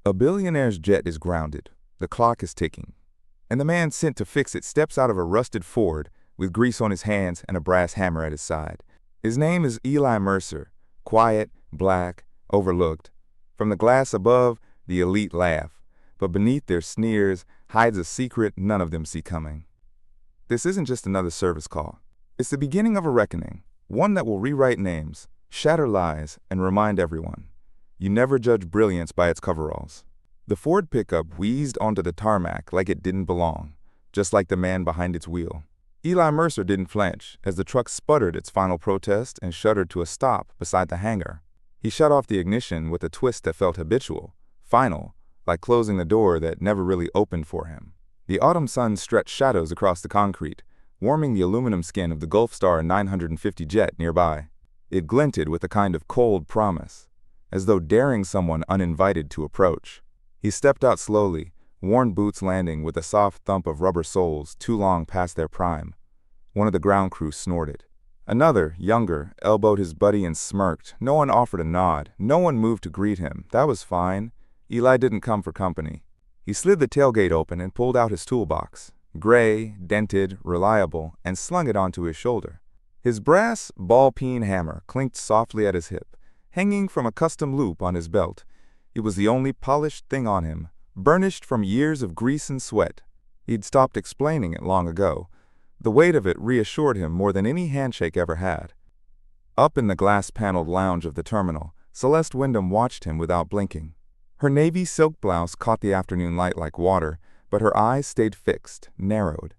A billionaire's jet is grounded, the clock is ticking, and the man sent to fix it steps out of a rusted Ford with grease on his hands and a brass hammer at his side. His name is Eli Mercer, quiet, black, overlooked. From the glass above, the elite laugh, but beneath their sneers hides a secret none of them see coming. This isn't just another service call. It's the beginning of a reckoning, one that will rewrite names, shatter lies, and remind everyone. You never judge brilliance by its coveralls. The Ford pickup wheezed onto the tarmac like it didn't belong, just like the man behind its wheel. Eli Mercer didn't flinch as the truck sputtered its final protest and shuddered to a stop beside the hangar. He shut off the ignition with a twist that felt habitual, final, like closing the door that never really opened for him. The autumn sun stretched shadows across the concrete, warming the aluminum skin of the Gulfstar 950 jet nearby. It glinted with a kind of cold promise, as though daring someone uninvited to approach. He stepped out slowly, worn boots landing with a soft thump of rubber soles too long past their prime. One of the ground crew snorted. Another, younger, elbowed his buddy and smirked. No one offered a nod. No one moved to greet him. That was fine. Eli didn't come for company. He slid the tailgate open and pulled out his toolbox, gray, dented, reliable, and slung it onto his shoulder. His brass ball-peen hammer clinked softly at his hip, hanging from a custom loop on his belt. It was the only polished thing on him, burnished from years of grease and sweat. He'd stopped explaining it long ago. The weight of it reassured him more than any handshake ever had. Up in the glass-paneled lounge of the terminal, Celeste Wyndham watched him without blinking. Her navy silk blouse caught the afternoon light like water, but her eyes stayed fixed, narrowed.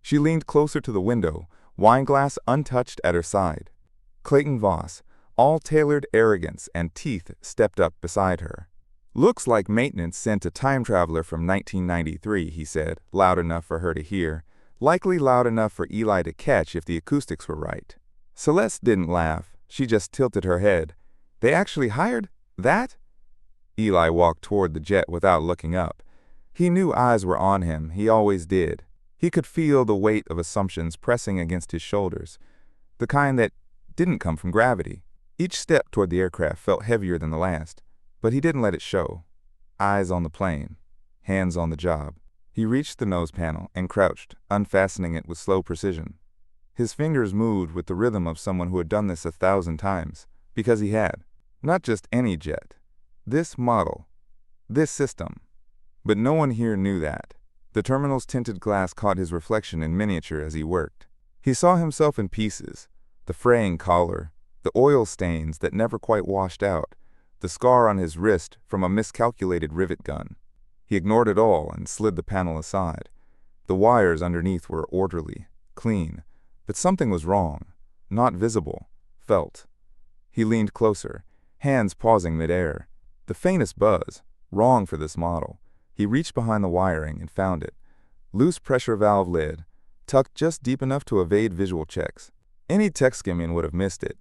She leaned closer to the window, wineglass untouched at her side. Clayton Voss, all tailored arrogance and teeth, stepped up beside her. "Looks like maintenance sent a time traveler from 1993, he said, loud enough for her to hear, likely loud enough for Eli to catch if the acoustics were right. Celeste didn't laugh. She just tilted her head. "They actually hired that?" Eli walked toward the jet without looking up. He knew eyes were on him. He always did. He could feel the weight of assumptions pressing against his shoulders, the kind that didn't come from gravity. Each step toward the aircraft felt heavier than the last, but he didn't let it show. Eyes on the plane, hands on the job. He reached the nose panel and crouched, unfastening it with slow precision. His fingers moved with the rhythm of someone who had done this 1,000 times, because he had. Not just any jet. This model. This system. But no one here knew that. The terminal's tinted glass caught his reflection in miniature as he worked. He saw himself in pieces, the fraying collar, the oil stains that never quite washed out, the scar on his wrist from a miscalculated rivet gun. He ignored it all and slid the panel aside. The wires underneath were orderly, clean, but something was wrong, not visible, felt. He leaned closer, hands pausing midair. The faintest buzz, wrong for this model. He reached behind the wiring and found it. Loose pressure valve lid, tucked just deep enough to evade visual checks. Any tech skimming would have missed it.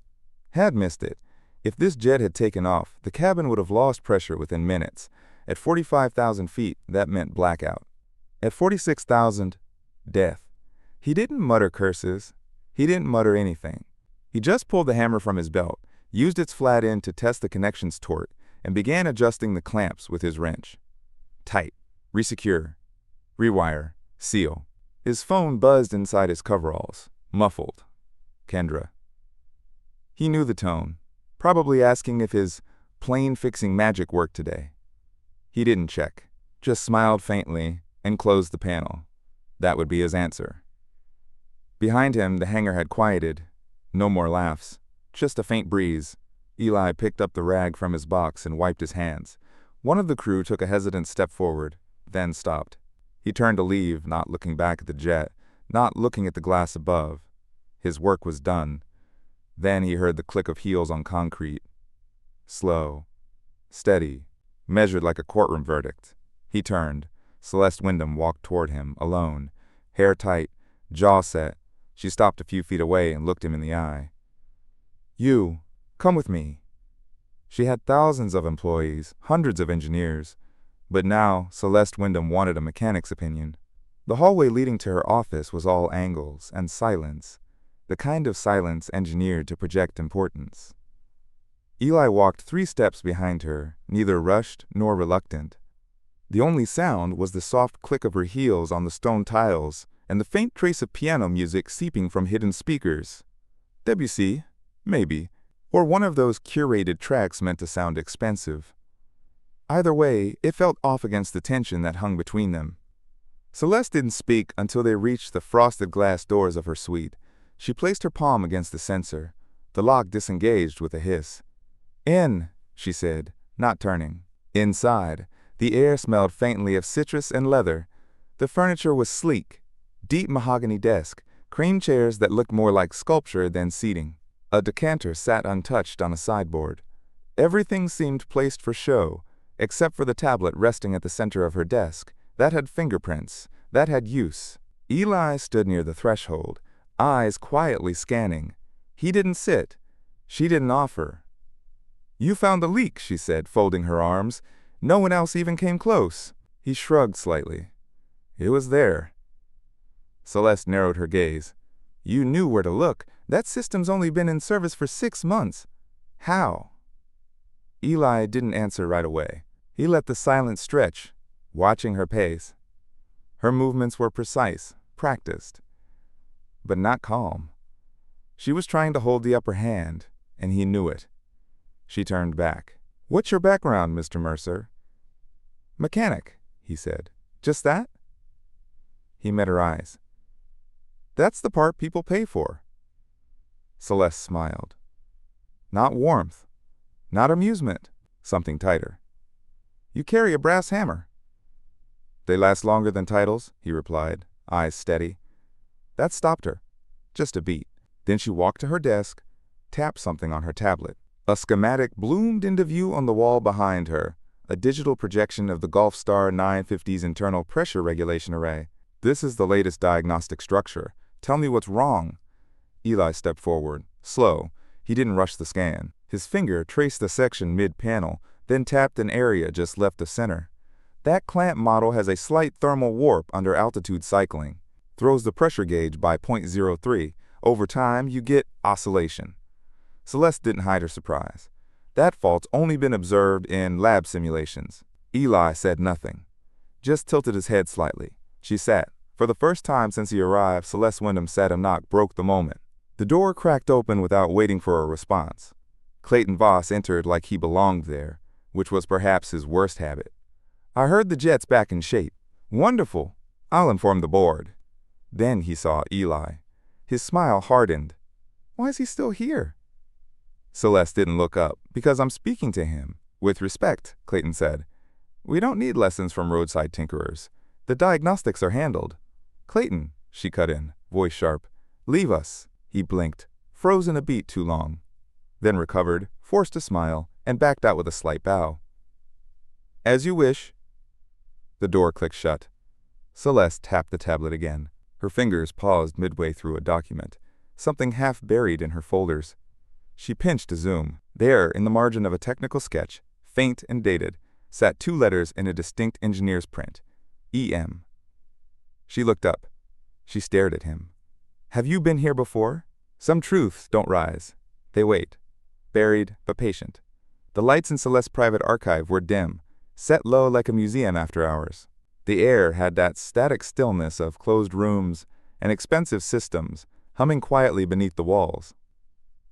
Had missed it. If this jet had taken off, the cabin would have lost pressure within minutes. At 45,000 feet, that meant blackout. At 46,000, death. He didn't mutter curses. He didn't mutter anything. He just pulled the hammer from his belt, used its flat end to test the connections tort, and began adjusting the clamps with his wrench. Tight. Resecure. Rewire. Seal. His phone buzzed inside his coveralls, muffled. Kendra. He knew the tone, probably asking if his plane-fixing magic worked today. He didn't check, just smiled faintly and closed the panel. That would be his answer. Behind him, the hangar had quieted. No more laughs, just a faint breeze. Eli picked up the rag from his box and wiped his hands. One of the crew took a hesitant step forward, then stopped. He turned to leave, not looking back at the jet, not looking at the glass above. His work was done. Then he heard the click of heels on concrete. Slow, steady, measured like a courtroom verdict. He turned. Celeste Wyndham walked toward him, alone, hair tight, jaw set. She stopped a few feet away and looked him in the eye. "You, come with me." She had thousands of employees, hundreds of engineers, but now Celeste Wyndham wanted a mechanic's opinion. The hallway leading to her office was all angles and silence, the kind of silence engineered to project importance. Eli walked 3 steps behind her, neither rushed nor reluctant. The only sound was the soft click of her heels on the stone tiles and the faint trace of piano music seeping from hidden speakers. Debussy, maybe, or one of those curated tracks meant to sound expensive. Either way, it felt off against the tension that hung between them. Celeste didn't speak until they reached the frosted glass doors of her suite. She placed her palm against the sensor. The lock disengaged with a hiss. "In," she said, not turning. Inside, the air smelled faintly of citrus and leather. The furniture was sleek. Deep mahogany desk, cream chairs that looked more like sculpture than seating. A decanter sat untouched on a sideboard. Everything seemed placed for show, except for the tablet resting at the center of her desk. That had fingerprints. That had use. Eli stood near the threshold, eyes quietly scanning. He didn't sit. She didn't offer. "You found the leak," she said, folding her arms. "No one else even came close." He shrugged slightly. "It was there." Celeste narrowed her gaze. "You knew where to look. That system's only been in service for 6 months. How?" Eli didn't answer right away. He let the silence stretch, watching her pace. Her movements were precise, practiced, but not calm. She was trying to hold the upper hand, and he knew it. She turned back. "What's your background, Mr. Mercer?" "Mechanic," he said. "Just that?" He met her eyes. "That's the part people pay for." Celeste smiled. "Not warmth. Not amusement. Something tighter." "You carry a brass hammer." "They last longer than titles," he replied, eyes steady. That stopped her. Just a beat. Then she walked to her desk, tapped something on her tablet. A schematic bloomed into view on the wall behind her, a digital projection of the Gulfstar 950's internal pressure regulation array. "This is the latest diagnostic structure. Tell me what's wrong." Eli stepped forward, slow. He didn't rush the scan. His finger traced a section mid-panel, then tapped an area just left of center. "That clamp model has a slight thermal warp under altitude cycling. Throws the pressure gauge by 0.03. Over time, you get oscillation." Celeste didn't hide her surprise. That fault's only been observed in lab simulations. Eli said nothing, just tilted his head slightly. She sat. For the first time since he arrived, Celeste Wyndham's sudden knock broke the moment. The door cracked open without waiting for a response. Clayton Voss entered like he belonged there, which was perhaps his worst habit. "I heard the jet's back in shape." "Wonderful. I'll inform the board." Then he saw Eli. His smile hardened. "Why is he still here?" Celeste didn't look up. "Because I'm speaking to him." "With respect," Clayton said. "We don't need lessons from roadside tinkerers. The diagnostics are handled." "Clayton," she cut in, voice sharp. "Leave us." He blinked, frozen a beat too long. Then recovered, forced a smile, and backed out with a slight bow. "As you wish." The door clicked shut. Celeste tapped the tablet again. Her fingers paused midway through a document, something half buried in her folders. She pinched to zoom. There, in the margin of a technical sketch, faint and dated, sat 2 letters in a distinct engineer's print. E.M. She looked up. She stared at him. "Have you been here before?" Some truths don't rise. They wait. Buried, but patient. The lights in Celeste's private archive were dim, set low like a museum after hours. The air had that static stillness of closed rooms and expensive systems humming quietly beneath the walls.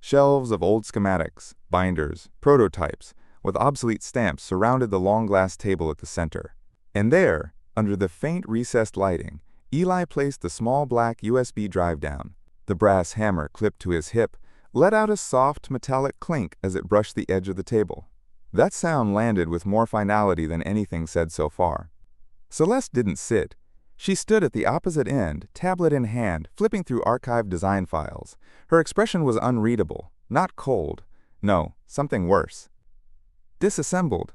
Shelves of old schematics, binders, prototypes, with obsolete stamps surrounded the long glass table at the center. And there, under the faint recessed lighting, Eli placed the small black USB drive down. The brass hammer clipped to his hip let out a soft metallic clink as it brushed the edge of the table. That sound landed with more finality than anything said so far. Celeste didn't sit. She stood at the opposite end, tablet in hand, flipping through archived design files. Her expression was unreadable, not cold. No, something worse. Disassembled.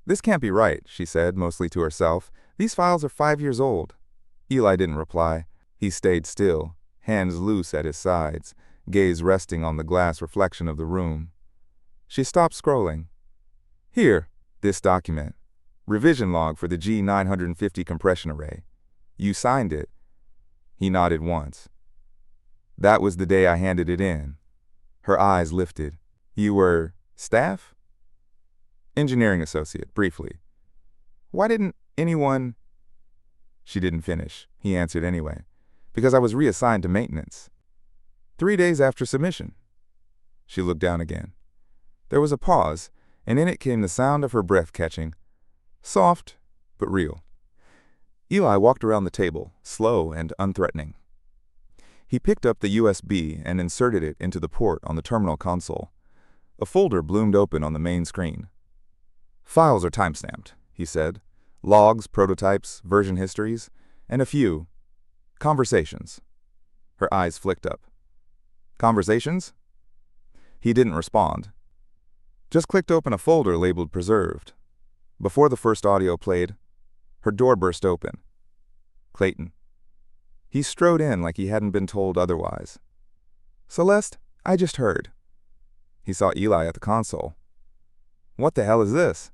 "This can't be right," she said, mostly to herself. "These files are 5 years old." Eli didn't reply. He stayed still, hands loose at his sides, gaze resting on the glass reflection of the room. She stopped scrolling. "Here, this document. Revision log for the G950 compression array. You signed it." He nodded once. "That was the day I handed it in." Her eyes lifted. "You were Staff? Engineering associate, briefly. Why didn't anyone... She didn't finish. He answered anyway. Because I was reassigned to maintenance. 3 days after submission. She looked down again. There was a pause, and in it came the sound of her breath catching. Soft, but real. Eli walked around the table, slow and unthreatening. He picked up the USB and inserted it into the port on the terminal console. A folder bloomed open on the main screen. Files are timestamped, he said. Logs, prototypes, version histories, and a few conversations. Her eyes flicked up. Conversations? He didn't respond. Just clicked open a folder labeled Preserved. Before the first audio played, her door burst open. Clayton. He strode in like he hadn't been told otherwise. Celeste, I just heard. He saw Eli at the console. What the hell is this?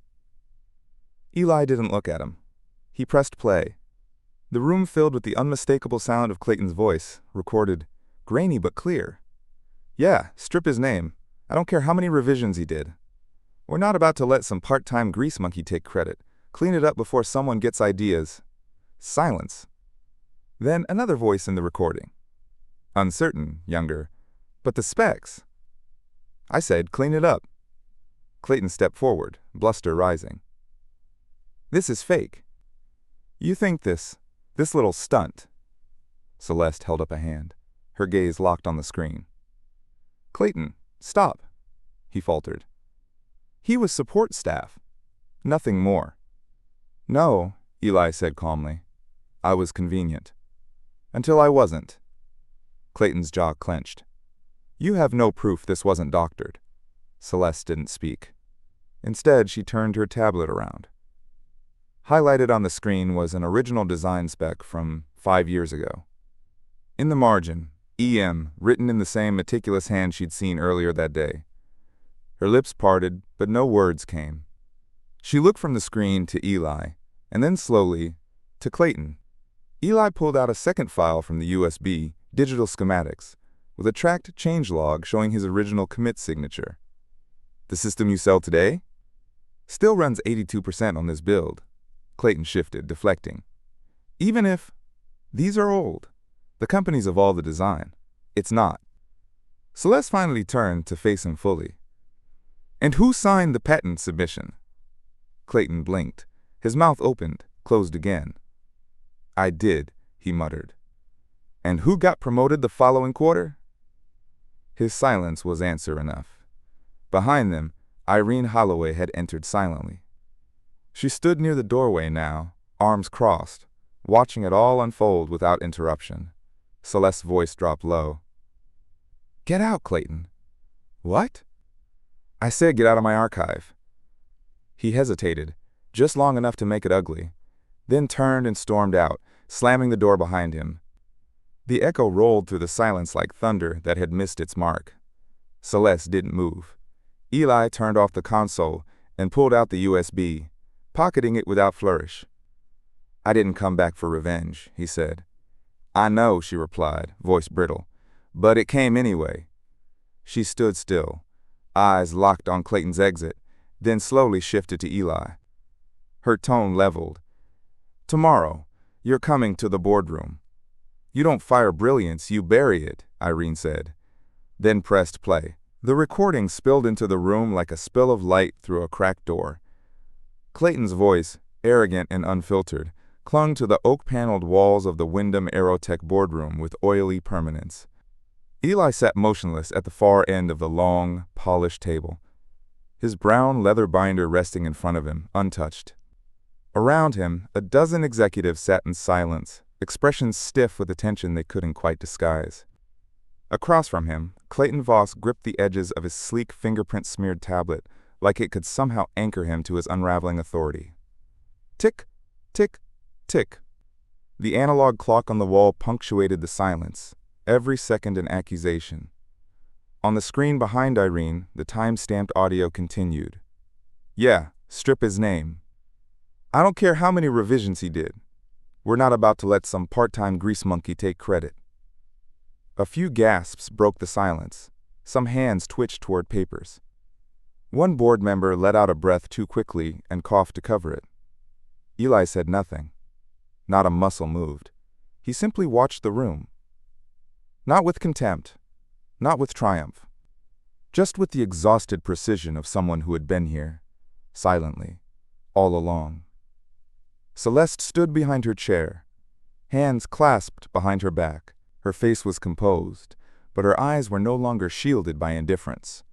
Eli didn't look at him. He pressed play. The room filled with the unmistakable sound of Clayton's voice, recorded, grainy but clear. Yeah, strip his name. I don't care how many revisions he did. We're not about to let some part-time grease monkey take credit. Clean it up before someone gets ideas. Silence. Then another voice in the recording. Uncertain, younger. But the specs. I said, clean it up. Clayton stepped forward, bluster rising. This is fake. You think this little stunt. Celeste held up a hand, her gaze locked on the screen. Clayton, stop, he faltered. He was support staff. Nothing more. No, Eli said calmly. I was convenient. Until I wasn't. Clayton's jaw clenched. You have no proof this wasn't doctored. Celeste didn't speak. Instead, she turned her tablet around. Highlighted on the screen was an original design spec from 5 years ago. In the margin, EM, written in the same meticulous hand she'd seen earlier that day. Her lips parted, but no words came. She looked from the screen to Eli, and then slowly to Clayton. Eli pulled out a second file from the USB, digital schematics, with a tracked changelog showing his original commit signature. The system you sell today? Still runs 82% on this build. Clayton shifted, deflecting. Even if these are old, the company's evolved the design. It's not. Celeste finally turned to face him fully. And who signed the patent submission? Clayton blinked. His mouth opened, closed again. I did, he muttered. And who got promoted the following quarter? His silence was answer enough. Behind them, Irene Holloway had entered silently. She stood near the doorway now, arms crossed, watching it all unfold without interruption. Celeste's voice dropped low. Get out, Clayton. What? I said get out of my archive. He hesitated, just long enough to make it ugly, then turned and stormed out, slamming the door behind him. The echo rolled through the silence like thunder that had missed its mark. Celeste didn't move. Eli turned off the console and pulled out the USB, pocketing it without flourish. I didn't come back for revenge, he said. I know, she replied, voice brittle, but it came anyway. She stood still, eyes locked on Clayton's exit, then slowly shifted to Eli. Her tone leveled. Tomorrow, you're coming to the boardroom. You don't fire brilliance, you bury it, Irene said, then pressed play. The recording spilled into the room like a spill of light through a cracked door. Clayton's voice, arrogant and unfiltered, clung to the oak-paneled walls of the Wyndham Aerotech boardroom with oily permanence. Eli sat motionless at the far end of the long, polished table, his brown leather binder resting in front of him, untouched. Around him, a dozen executives sat in silence, expressions stiff with attention they couldn't quite disguise. Across from him, Clayton Voss gripped the edges of his sleek fingerprint-smeared tablet like it could somehow anchor him to his unraveling authority. Tick, tick, tick. The analog clock on the wall punctuated the silence, every second an accusation. On the screen behind Irene, the time-stamped audio continued. Yeah, strip his name. I don't care how many revisions he did. We're not about to let some part-time grease monkey take credit. A few gasps broke the silence. Some hands twitched toward papers. One board member let out a breath too quickly and coughed to cover it. Eli said nothing. Not a muscle moved. He simply watched the room. Not with contempt, not with triumph, just with the exhausted precision of someone who had been here, silently, all along. Celeste stood behind her chair, hands clasped behind her back. Her face was composed, but her eyes were no longer shielded by indifference.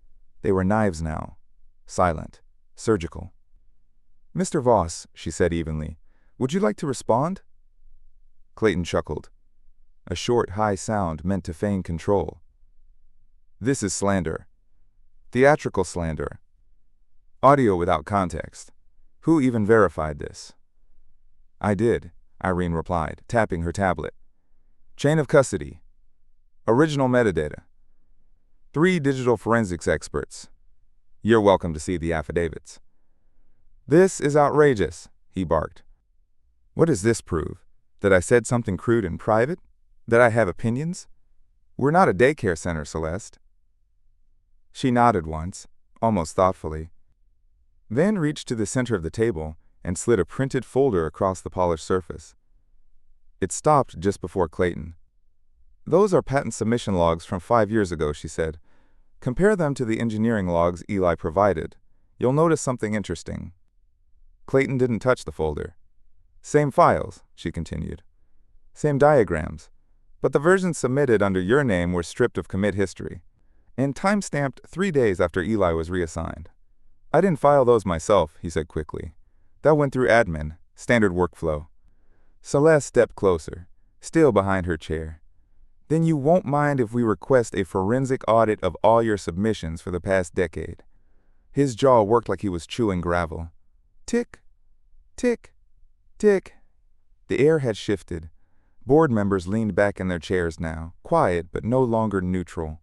They were knives now, silent, surgical. "Mr. Voss," she said evenly, "would you like to respond?" Clayton chuckled, a short, high sound meant to feign control. "This is slander. Theatrical slander. Audio without context. Who even verified this?" "I did," Irene replied, tapping her tablet. "Chain of custody. Original metadata. 3 digital forensics experts. You're welcome to see the affidavits." "This is outrageous," he barked. "What does this prove? That I said something crude in private? That I have opinions? We're not a daycare center, Celeste." She nodded once, almost thoughtfully, then reached to the center of the table and slid a printed folder across the polished surface. It stopped just before Clayton. "Those are patent submission logs from 5 years ago," she said. "Compare them to the engineering logs Eli provided. You'll notice something interesting." Clayton didn't touch the folder. "Same files," she continued. "Same diagrams, but the versions submitted under your name were stripped of commit history and time-stamped 3 days after Eli was reassigned." "I didn't file those myself," he said quickly. "That went through admin, standard workflow." Celeste stepped closer, still behind her chair. "Then you won't mind if we request a forensic audit of all your submissions for the past decade?" His jaw worked like he was chewing gravel. Tick, tick, tick. The air had shifted. Board members leaned back in their chairs now, quiet but no longer neutral.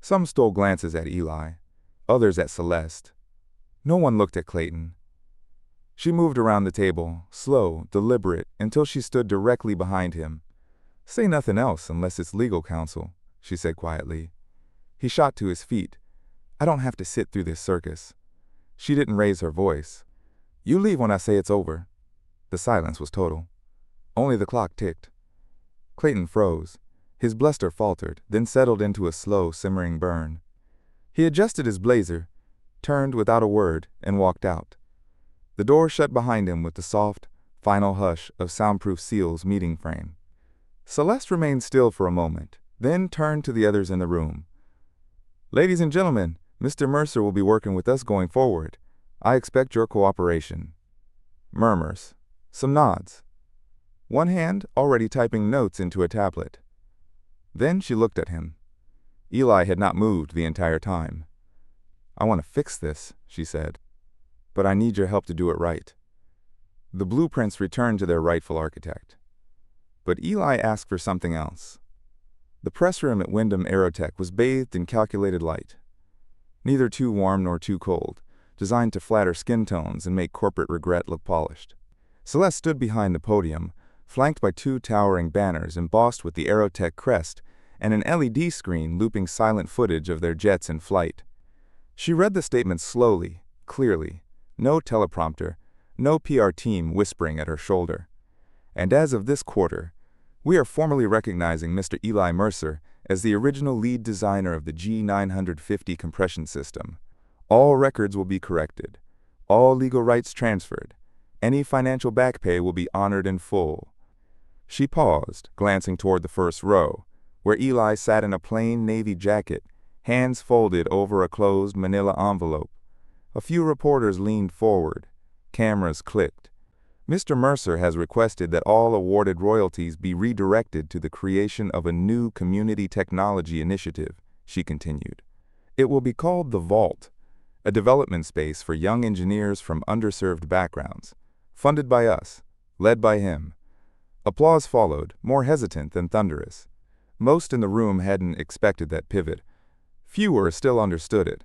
Some stole glances at Eli, others at Celeste. No one looked at Clayton. She moved around the table, slow, deliberate, until she stood directly behind him. "Say nothing else unless it's legal counsel," she said quietly. He shot to his feet. "I don't have to sit through this circus." She didn't raise her voice. "You leave when I say it's over." The silence was total. Only the clock ticked. Clayton froze. His bluster faltered, then settled into a slow, simmering burn. He adjusted his blazer, turned without a word, and walked out. The door shut behind him with the soft, final hush of soundproof seal's meeting frame. Celeste remained still for a moment, then turned to the others in the room. "Ladies and gentlemen, Mr. Mercer will be working with us going forward. I expect your cooperation." Murmurs. Some nods. One hand already typing notes into a tablet. Then she looked at him. Eli had not moved the entire time. "I want to fix this," she said, "but I need your help to do it right." The blueprints returned to their rightful architect. But Eli asked for something else. The press room at Wyndham Aerotech was bathed in calculated light. Neither too warm nor too cold, designed to flatter skin tones and make corporate regret look polished. Celeste stood behind the podium, flanked by 2 towering banners embossed with the Aerotech crest and an LED screen looping silent footage of their jets in flight. She read the statement slowly, clearly, no teleprompter, no PR team whispering at her shoulder. "And as of this quarter, we are formally recognizing Mr. Eli Mercer as the original lead designer of the G950 compression system. All records will be corrected, all legal rights transferred. Any financial back pay will be honored in full." She paused, glancing toward the first row, where Eli sat in a plain navy jacket, hands folded over a closed manila envelope. A few reporters leaned forward. Cameras clicked. "Mr. Mercer has requested that all awarded royalties be redirected to the creation of a new community technology initiative," she continued. "It will be called the Vault, a development space for young engineers from underserved backgrounds, funded by us, led by him." Applause followed, more hesitant than thunderous. Most in the room hadn't expected that pivot. Fewer still understood it.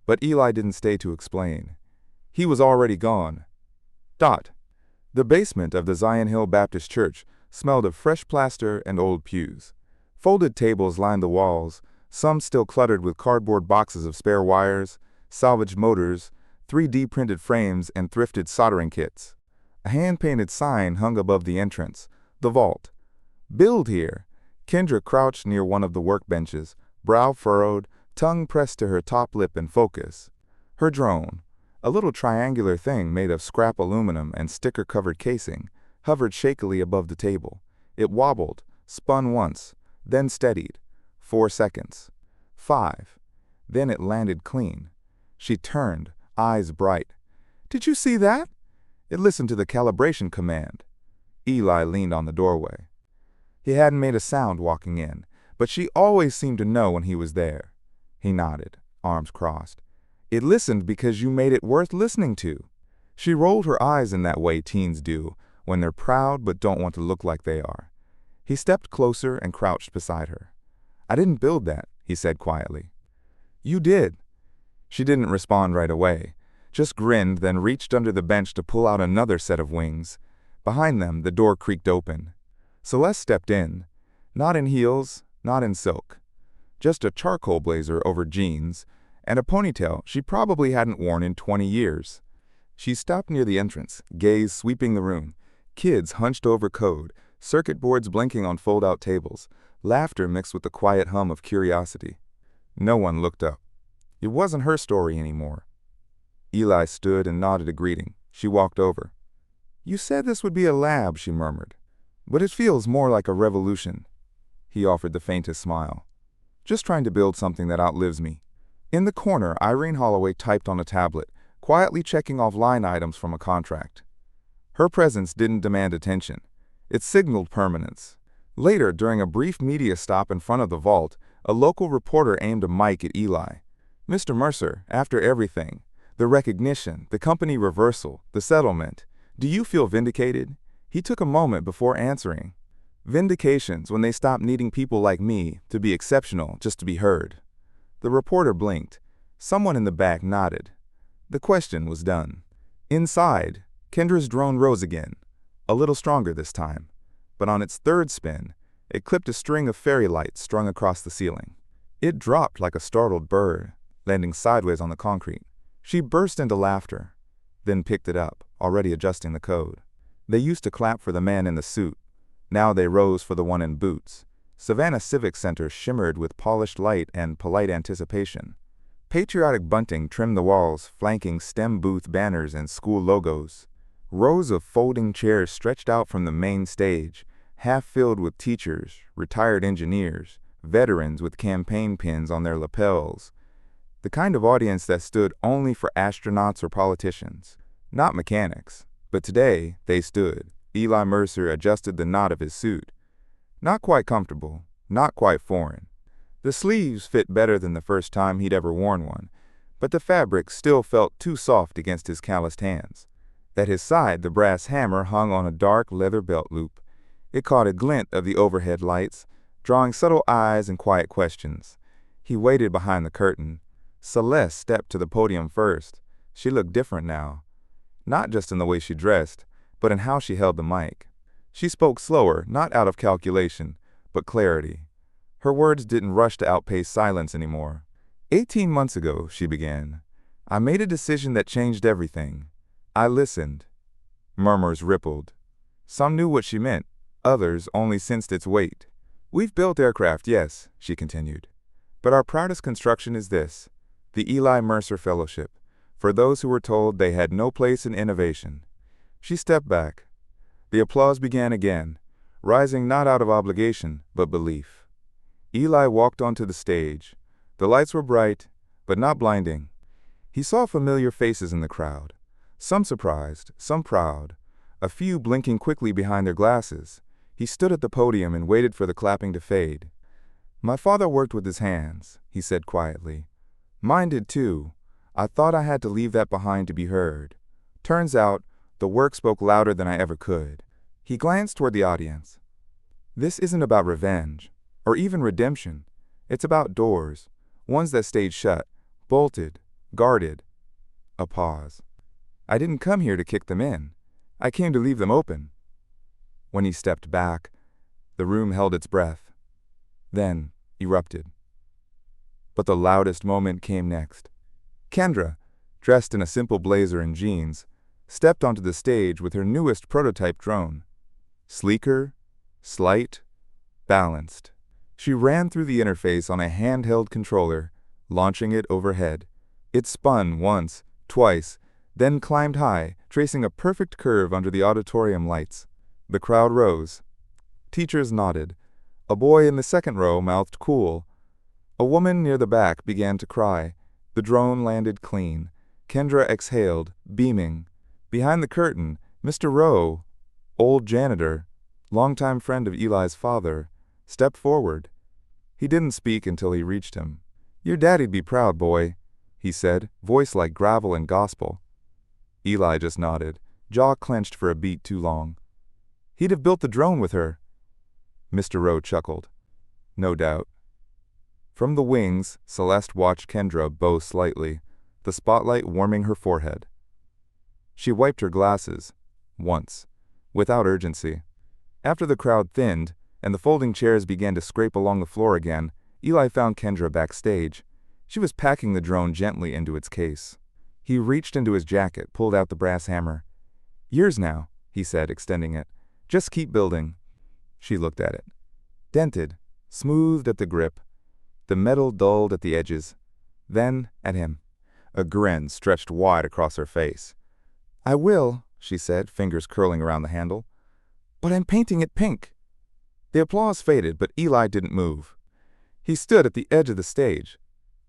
But Eli didn't stay to explain. He was already gone. The basement of the Zion Hill Baptist Church smelled of fresh plaster and old pews. Folded tables lined the walls, some still cluttered with cardboard boxes of spare wires, salvaged motors, 3D printed frames, and thrifted soldering kits. A hand-painted sign hung above the entrance, the vault. "Build here." Kendra crouched near one of the workbenches, brow furrowed, tongue pressed to her top lip in focus. Her drone, a little triangular thing made of scrap aluminum and sticker-covered casing, hovered shakily above the table. It wobbled, spun once, then steadied. 4 seconds. 5. Then it landed clean. She turned, eyes bright. "Did you see that?" It listened to the calibration command. Eli leaned on the doorway. He hadn't made a sound walking in, but she always seemed to know when he was there. He nodded, arms crossed. "It listened because you made it worth listening to." She rolled her eyes in that way teens do when they're proud but don't want to look like they are. He stepped closer and crouched beside her. "I didn't build that," he said quietly. "You did." She didn't respond right away, just grinned, then reached under the bench to pull out another set of wings. Behind them, the door creaked open. Celeste stepped in, not in heels, not in silk. Just a charcoal blazer over jeans, and a ponytail she probably hadn't worn in 20 years. She stopped near the entrance, gaze sweeping the room. Kids hunched over code, circuit boards blinking on fold-out tables, laughter mixed with the quiet hum of curiosity. No one looked up. It wasn't her story anymore. Eli stood and nodded a greeting. She walked over. "You said this would be a lab," she murmured. "But it feels more like a revolution." He offered the faintest smile. "Just trying to build something that outlives me." In the corner, Irene Holloway typed on a tablet, quietly checking off line items from a contract. Her presence didn't demand attention. It signaled permanence. Later, during a brief media stop in front of the vault, a local reporter aimed a mic at Eli. "Mr. Mercer, after everything, the recognition, the company reversal, the settlement, do you feel vindicated?" He took a moment before answering. "Vindication's when they stop needing people like me to be exceptional just to be heard." The reporter blinked. Someone in the back nodded. The question was done. Inside, Kendra's drone rose again, a little stronger this time, but on its third spin, it clipped a string of fairy lights strung across the ceiling. It dropped like a startled bird, landing sideways on the concrete. She burst into laughter, then picked it up, already adjusting the code. They used to clap for the man in the suit. Now they rose for the one in boots. Savannah Civic Center shimmered with polished light and polite anticipation. Patriotic bunting trimmed the walls, flanking STEM booth banners and school logos. Rows of folding chairs stretched out from the main stage, half filled with teachers, retired engineers, veterans with campaign pins on their lapels. The kind of audience that stood only for astronauts or politicians, not mechanics. But today, they stood. Eli Mercer adjusted the knot of his suit. Not quite comfortable, not quite foreign. The sleeves fit better than the first time he'd ever worn one, but the fabric still felt too soft against his calloused hands. At his side, the brass hammer hung on a dark leather belt loop. It caught a glint of the overhead lights, drawing subtle eyes and quiet questions. He waited behind the curtain. Celeste stepped to the podium first. She looked different now. Not just in the way she dressed, but in how she held the mic. She spoke slower, not out of calculation, but clarity. Her words didn't rush to outpace silence anymore. 18 months ago, she began, I made a decision that changed everything. I listened. Murmurs rippled. Some knew what she meant, others only sensed its weight. We've built aircraft, yes, she continued. But our proudest construction is this, the Eli Mercer Fellowship, for those who were told they had no place in innovation. She stepped back. The applause began again, rising not out of obligation, but belief. Eli walked onto the stage. The lights were bright, but not blinding. He saw familiar faces in the crowd, some surprised, some proud, a few blinking quickly behind their glasses. He stood at the podium and waited for the clapping to fade. My father worked with his hands, he said quietly. Mine did too. I thought I had to leave that behind to be heard. Turns out, the work spoke louder than I ever could. He glanced toward the audience. This isn't about revenge, or even redemption. It's about doors, ones that stayed shut, bolted, guarded. A pause. I didn't come here to kick them in. I came to leave them open. When he stepped back, the room held its breath, then erupted. But the loudest moment came next. Kendra, dressed in a simple blazer and jeans, stepped onto the stage with her newest prototype drone. Sleeker, slight, balanced. She ran through the interface on a handheld controller, launching it overhead. It spun once, twice, then climbed high, tracing a perfect curve under the auditorium lights. The crowd rose. Teachers nodded. A boy in the second row mouthed cool. A woman near the back began to cry. The drone landed clean. Kendra exhaled, beaming. Behind the curtain, Mr. Rowe, old janitor, longtime friend of Eli's father, stepped forward. He didn't speak until he reached him. "Your daddy'd be proud, boy," he said, voice like gravel and gospel. Eli just nodded, jaw clenched for a beat too long. "He'd have built the drone with her." Mr. Rowe chuckled. "No doubt." From the wings, Celeste watched Kendra bow slightly, the spotlight warming her forehead. She wiped her glasses, once, without urgency. After the crowd thinned, and the folding chairs began to scrape along the floor again, Eli found Kendra backstage. She was packing the drone gently into its case. He reached into his jacket, pulled out the brass hammer. "Yours now," he said, extending it. "Just keep building." She looked at it. Dented, smoothed at the grip, the metal dulled at the edges. Then at him. A grin stretched wide across her face. "I will," she said, fingers curling around the handle. "But I'm painting it pink." The applause faded, but Eli didn't move. He stood at the edge of the stage,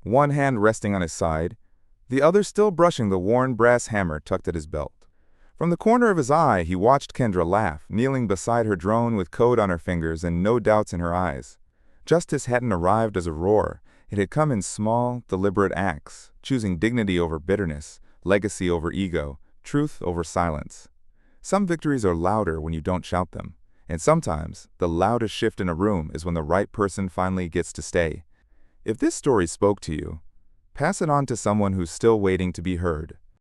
one hand resting on his side, the other still brushing the worn brass hammer tucked at his belt. From the corner of his eye, he watched Kendra laugh, kneeling beside her drone with code on her fingers and no doubts in her eyes. Justice hadn't arrived as a roar. It had come in small, deliberate acts, choosing dignity over bitterness, legacy over ego, truth over silence. Some victories are louder when you don't shout them, and sometimes the loudest shift in a room is when the right person finally gets to stay. If this story spoke to you, pass it on to someone who's still waiting to be heard.